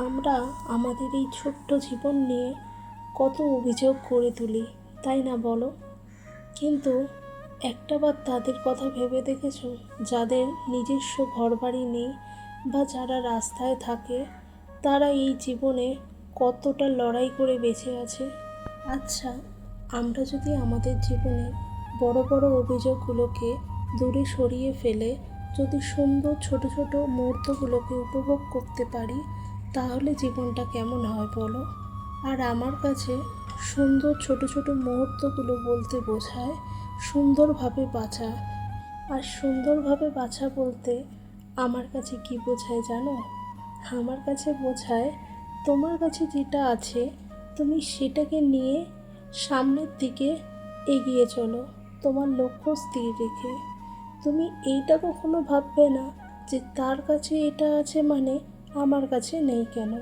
আমরা আমাদের এই ছোট্ট জীবন নিয়ে কত অভিযোগ করে তুলি, তাই না বলো? কিন্তু একটাবার তাদের কথা ভেবে দেখেছো, যাদের নিজস্ব ঘরবাড়ি নেই বা যারা রাস্তায় থাকে, তারা এই জীবনে কতটা লড়াই করে বেঁচে আছে। আচ্ছা, আমরা যদি আমাদের জীবনে বড় বড় অভিযোগগুলোকে দূরে সরিয়ে ফেলে যদি সুন্দর ছোট ছোট মুহূর্তগুলোকে উপভোগ করতে পারি, তাহলে জীবনটা কেমন হয় বলো? আর আমার কাছে সুন্দর ছোট ছোট মুহূর্তগুলো বলতে বোঝায় সুন্দরভাবে বাঁচা। আর সুন্দরভাবে বাঁচা বলতে আমার কাছে কি বোঝায় জানো? আমার কাছে বোঝায় তোমার কাছে যেটা আছে তুমি সেটাকে নিয়ে সামনের দিকে এগিয়ে চলো, তোমার লক্ষ্য স্থির রেখে। তুমি এইটা কখনো ভাববে না যে তার কাছে এটা আছে মানে আমার কাছে নেই কেন।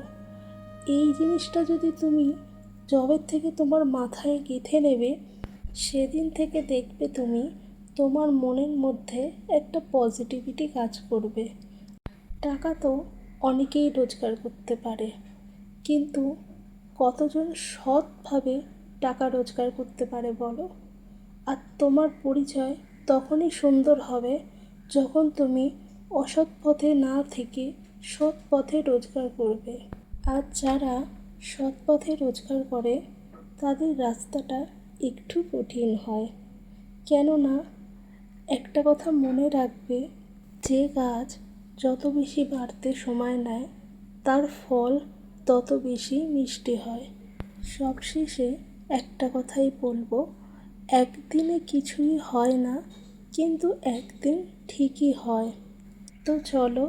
এই জিনিসটা যদি তুমি জবের থেকে তোমার মাথায় গেঁথে নেবে, সেদিন থেকে দেখবে তুমি তোমার মনের মধ্যে একটা পজিটিভিটি কাজ করবে। টাকা তো অনেকেই রোজগার করতে পারে, কিন্তু কতজন সৎভাবে টাকা রোজগার করতে পারে বলো? আর তোমার পরিচয় তখনই সুন্দর হবে যখন তুমি অসৎ পথে না থেকে সৎ পথে রোজগার করবে। আর যারা সৎ পথে রোজগার করে তাদের রাস্তাটা একটু কঠিন হয়, কেননা একটা কথা মনে রাখবে, যে গাছ যত বেশি বাড়তে সময় নেয় তার ফল তত বেশি মিষ্টি হয়। সবশেষে একটা কথাই বলবো, একদিনে কিছুই হয় না, কিন্তু একদিন ঠিকই হয়। তো চলো,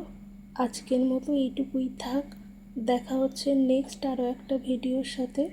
আজকের মতো এইটুকুই থাক। দেখা হচ্ছে নেক্সট আরও একটা ভিডিওর সাথে।